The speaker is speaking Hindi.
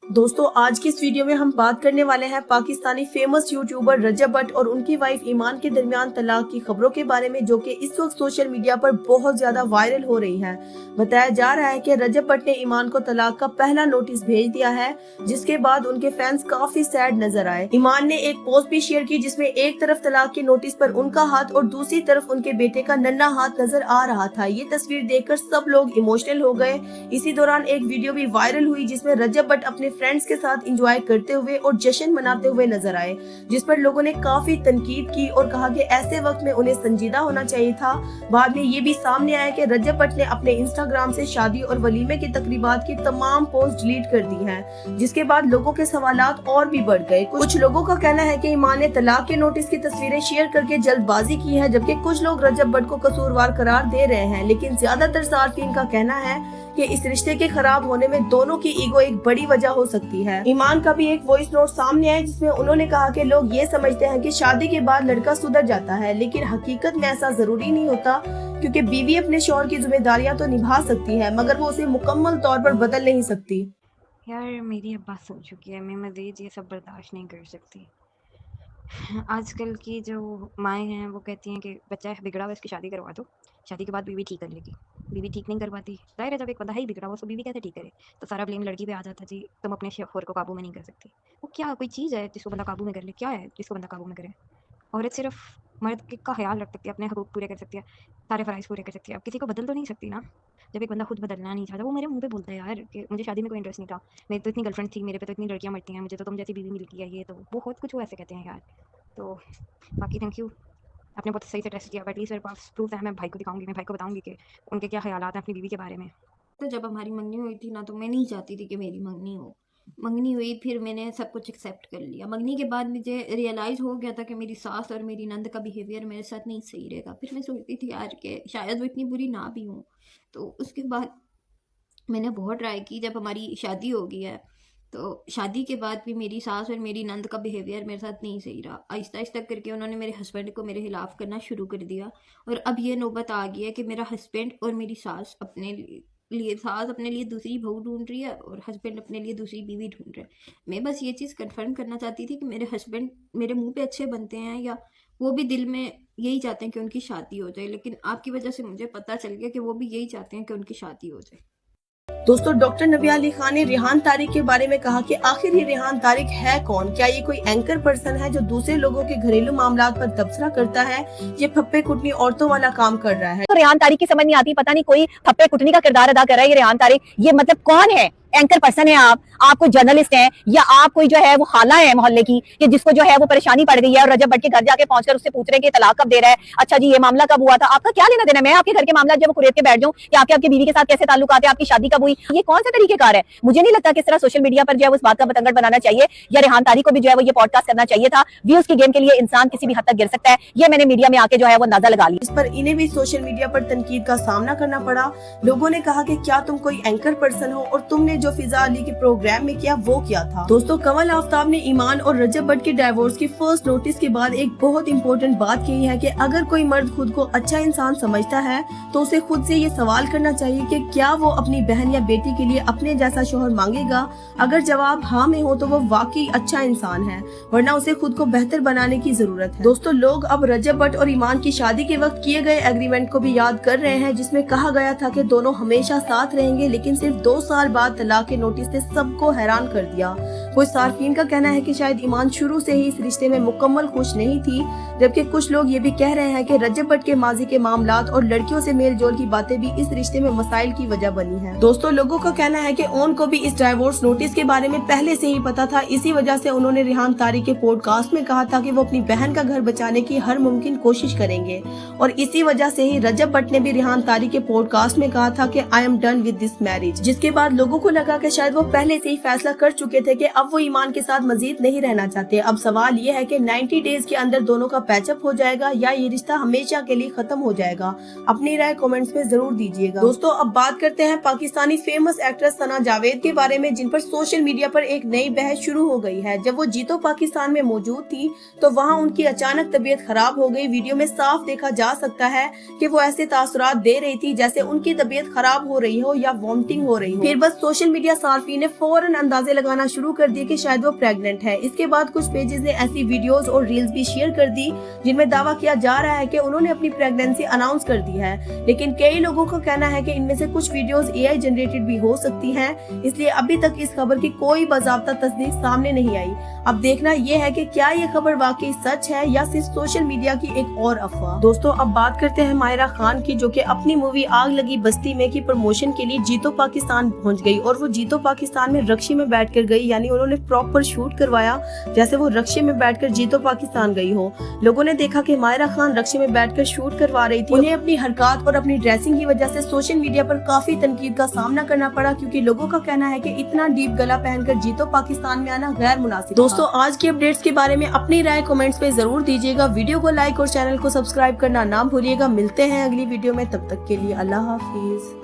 दोस्तों आज की इस वीडियो में हम बात करने वाले हैं पाकिस्तानी फेमस यूट्यूबर रजब भट्ट और उनकी वाइफ ईमान के दरमियान तलाक की खबरों के बारे में, जो कि इस वक्त सोशल मीडिया पर बहुत ज्यादा वायरल हो रही हैं। बताया जा रहा है कि रजब भट्ट ने ईमान को तलाक का पहला नोटिस भेज दिया है, जिसके बाद उनके फैंस काफी सैड नजर आए। ईमान ने एक पोस्ट भी शेयर की जिसमें एक तरफ तलाक के नोटिस पर उनका हाथ और दूसरी तरफ उनके बेटे का नन्हा हाथ नजर आ रहा था। ये तस्वीर देखकर सब लोग इमोशनल हो गए। इसी दौरान एक वीडियो भी वायरल हुई जिसमें रजब भट्ट अपने फ्रेंड्स के साथ एंजॉय करते हुए और जश्न मनाते हुए नजर आए, जिस पर लोगों ने काफी तनकीद की और कहा कि ऐसे वक्त में उन्हें संजीदा होना चाहिए था। बाद में ये भी सामने आया कि रजब भट्ट ने अपने इंस्टाग्राम से शादी और वलीमे की तकरीबात की तमाम पोस्ट डिलीट कर दी हैं, जिसके बाद लोगों के सवालात और भी बढ़ गए। कुछ लोगों का कहना है कि ईमान ने तलाक के नोटिस की तस्वीरें शेयर करके जल्दबाजी की है, जबकि कुछ लोग रजब भट्ट को कसूरवार करार दे रहे हैं। लेकिन ज्यादातर सार्फिन का कहना है कि इस रिश्ते के खराब होने में दोनों की ईगो एक बड़ी वजह हो सकती है। ईमान का भी एक वॉइस नोट सामने आया जिसमें उन्होंने कहा कि लोग ये समझते हैं कि शादी के बाद लड़का सुधर जाता है, लेकिन हकीकत में ऐसा जरूरी नहीं होता, क्योंकि बीवी अपने शौहर की जिम्मेदारियां तो निभा सकती है, मगर वो उसे मुकम्मल तौर पर बदल नहीं सकती। यार मेरी अब बात हो चुकी है, मैं मज़ीद ये सब बर्दाश्त नहीं कर सकती। आजकल की जो माएँ हैं वो कहती हैं कि बच्चा बिगड़ा हुआ, इसकी शादी करवा दो, शादी के बाद बीवी ठीक कर लेगी। बीवी ठीक नहीं कर पाती, ज़ाहिर है जब एक बंदा ही बिगड़ा हुआ उसको बीवी कैसे ठीक करे? तो सारा ब्लेम लड़की पे आ जाता जी, तुम अपने शौहर को काबू में नहीं कर सकती। वो क्या कोई चीज़ है जिसको बंदा काबू में कर ले? क्या है जिसको बंदा काबू में करे? औरत सिर्फ मर्द का ख्याल रख सकती है, अपने हकूक़ पूरे कर सकती है, सारे फ़राइज़ पूरे कर सकती है। अब किसी को बदल तो नहीं सकती ना। जब एक बंदा खुद बदलना नहीं चाहता, वो मेरे मुँह पे बोलता है यार कि मुझे शादी में कोई इंटरेस्ट नहीं था, मेरी तो इतनी गर्लफ्रेंड थी, मेरे पे तो इतनी लड़कियाँ मरती हैं, मुझे तो तुम जैसी बीवी मिलती है, ये तो बहुत कुछ वो ऐसे कहते हैं यार। तो बाकी थैंक यू, आपने बहुत सही से टेस्ट किया। एटलीस्ट मेरे पास प्रूफ है, मैं भाई को दिखाऊँगी, मैं भाई को बताऊँगी कि उनके क्या ख़यालात हैं अपनी बीवी के बारे में। तो जब हमारी मंगनी हुई थी ना, तो मैं नहीं चाहती थी कि मेरी मंगनी हो। मंगनी हुई, फिर मैंने सब कुछ एक्सेप्ट कर लिया। मंगनी के बाद मुझे रियलाइज़ हो गया था कि मेरी सास और मेरी नंद का बिहेवियर मेरे साथ नहीं सही रहेगा। फिर मैं सोचती थी यार कि शायद वो इतनी बुरी ना भी हूँ। तो उसके बाद मैंने बहुत ट्राई की। जब हमारी शादी हो गई है, तो शादी के बाद भी मेरी सास और मेरी नंद का बिहेवियर मेरे साथ नहीं सही रहा। आहिस्ता आहिस्ता करके उन्होंने मेरे हस्बैंड को मेरे खिलाफ करना शुरू कर दिया, और अब ये नौबत आ गई है कि मेरा हस्बैंड और मेरी सास अपने लिए दूसरी बहू ढूंढ रही है, और हस्बैंड अपने लिए दूसरी बीवी ढूंढ रहे हैं। मैं बस ये चीज़ कंफर्म करना चाहती थी कि मेरे हस्बैंड मेरे मुंह पे अच्छे बनते हैं, या वो भी दिल में यही चाहते हैं कि उनकी शादी हो जाए। लेकिन आपकी वजह से मुझे पता चल गया कि वो भी यही चाहते हैं कि उनकी शादी हो जाए। दोस्तों डॉक्टर नबिया अली खान ने रेहान तारिक के बारे में कहा कि आखिर ये रेहान तारिक है कौन? क्या ये कोई एंकर पर्सन है जो दूसरे लोगों के घरेलू मामलात पर तबसरा करता है? ये फप्पे कुटनी औरतों वाला काम कर रहा है। तो रेहान तारिक की समझ नहीं आती, पता नहीं कोई फप्पे कुटनी का किरदार अदा कर रहा है ये रेहान तारिक। ये मतलब कौन है? एंकर पर्सन है आप कोई जर्नलिस्ट हैं, या आप कोई जो है वो खाला है मोहल्ले की, कि जिसको जो है वो परेशानी पड़ गई है और रजब भट्ट के घर जाके पहुंचकर उससे पूछ रहे हैं कि तलाक कब दे रहा है? अच्छा जी, ये मामला कब हुआ था? आपका क्या लेना देना? मैं आपके घर के मामला जब कुरेद के बैठ जाऊं कि आपकी बीवी के साथ कैसे ताल्लुकात है, आपकी शादी कब हुई, ये कौन सा तरीकेकार है? मुझे नहीं लगता कि इस तरह सोशल मीडिया पर जो है उस बात का बतंगड़ बनाना चाहिए, या रेहान तारिक को भी जो है वो ये पॉडकास्ट करना चाहिए था। व्यूज की गेम के लिए इंसान किसी भी हद तक गिर सकता है, ये मैंने मीडिया में आके जो है वो अंदाजा लगा लिया। इस पर इन्हें भी सोशल मीडिया पर तनकीद का सामना करना पड़ा। लोगों ने कहा कि क्या तुम कोई एंकर पर्सन हो और तुमने जो फिजा अली के प्रोग्राम में किया वो क्या था? दोस्तों कमल आफ्ताब ने ईमान और रजब भट्ट के डाइवोर्स की फर्स्ट नोटिस के बाद एक बहुत इंपॉर्टेंट बात कही है कि अगर कोई मर्द खुद को अच्छा इंसान समझता है तो उसे खुद से ये सवाल करना चाहिए कि क्या वो अपनी बहन या बेटी के लिए अपने जैसा शौहर मांगेगा। अगर जवाब हाँ में हो तो वो वाकई अच्छा इंसान है, वरना उसे खुद को बेहतर बनाने की जरूरत है। दोस्तों लोग अब रजब भट्ट और ईमान की शादी के वक्त किए गए एग्रीमेंट को भी याद कर रहे हैं, जिसमें कहा गया था कि दोनों हमेशा साथ रहेंगे, लेकिन सिर्फ 2 साल बाद तलाक के नोटिस ने सबको हैरान कर दिया। कुछ सार्फिन का कहना है कि शायद ईमान शुरू से ही इस रिश्ते में मुकम्मल खुश नहीं थी, जबकि कुछ लोग ये भी कह रहे हैं कि रजब भट्ट के माजी के मामलात और लड़कियों से मेल जोल की बातें भी इस रिश्ते में मसाइल की वजह बनी है। दोस्तों लोगों का कहना है कि ओन को भी इस डाइवोर्स नोटिस के बारे में पहले से ही पता था, इसी वजह से उन्होंने रेहान तारिक के पॉडकास्ट में कहा था कि वो अपनी बहन का घर बचाने की हर मुमकिन कोशिश करेंगे, और इसी वजह से ही रजब भट्ट ने भी रेहान तारिक के पॉडकास्ट में कहा था कि I am done with this marriage, जिसके बाद लोगों को लगा कि शायद वो पहले से ही फैसला कर चुके थे कि अब वो ईमान के साथ मजीद नहीं रहना चाहते। अब सवाल ये है कि 90 डेज के अंदर दोनों का पैचअप हो जाएगा या ये रिश्ता हमेशा के लिए खत्म हो जाएगा। अपनी राय कमेंट्स में जरूर दीजिएगा। दोस्तों अब बात करते हैं पाकिस्तानी फेमस एक्ट्रेस सना जावेद के बारे में, जिन पर सोशल मीडिया पर एक नई बहस शुरू हो गई है। जब वो जीतो पाकिस्तान में मौजूद थी तो वहाँ उनकी अचानक तबीयत खराब हो गई। वीडियो में साफ देखा जा सकता है कि वो ऐसे तासुरात दे रही थी जैसे उनकी तबीयत खराब हो रही हो या वॉमिटिंग हो रही हो। फिर बस सोशल मीडिया सार्फिन ने फौरन अंदाजे लगाना शुरू कर दिए कि शायद वो प्रेग्नेंट है। इसके बाद कुछ पेजेस ने ऐसी वीडियोस और रील्स भी शेयर कर दी जिनमें दावा किया जा रहा है कि उन्होंने अपनी प्रेगनेंसी अनाउंस कर दी है। लेकिन कई लोगों का कहना है कि इनमें से कुछ वीडियोस AI जनरेटेड भी हो सकती हैं, इसलिए अभी तक इस खबर की कोई बाज़ाब्ता तस्दीक सामने नहीं आई। अब देखना यह है कि क्या ये खबर वाकई सच है या सिर्फ सोशल मीडिया की एक और अफवाह। दोस्तों अब बात करते हैं मायरा खान की, जो कि अपनी मूवी आग लगी बस्ती में की प्रमोशन के लिए जीतो पाकिस्तान पहुंच गई। और वो जीतो पाकिस्तान में रक्शे में बैठकर गई, यानी उन्होंने प्रॉपर शूट करवाया जैसे वो रक्शे में बैठकर जीतो पाकिस्तान गई हो। लोगों ने देखा कि मायरा खान रक्शे में बैठकर शूट करवा रही थी। उन्हें अपनी हरकत और अपनी ड्रेसिंग की वजह से सोशल मीडिया पर काफी तनकीद का सामना करना पड़ा, क्योंकि लोगों का कहना है कि इतना डीप गला पहनकर जीतो पाकिस्तान में आना गैर मुनासिब। दोस्तों आज की अपडेट्स के बारे में अपनी राय कमेंट्स में जरूर दीजिएगा। वीडियो को लाइक और चैनल को सब्सक्राइब करना ना भूलिएगा। मिलते हैं अगली वीडियो में, तब तक के लिए अल्लाह हाफिज।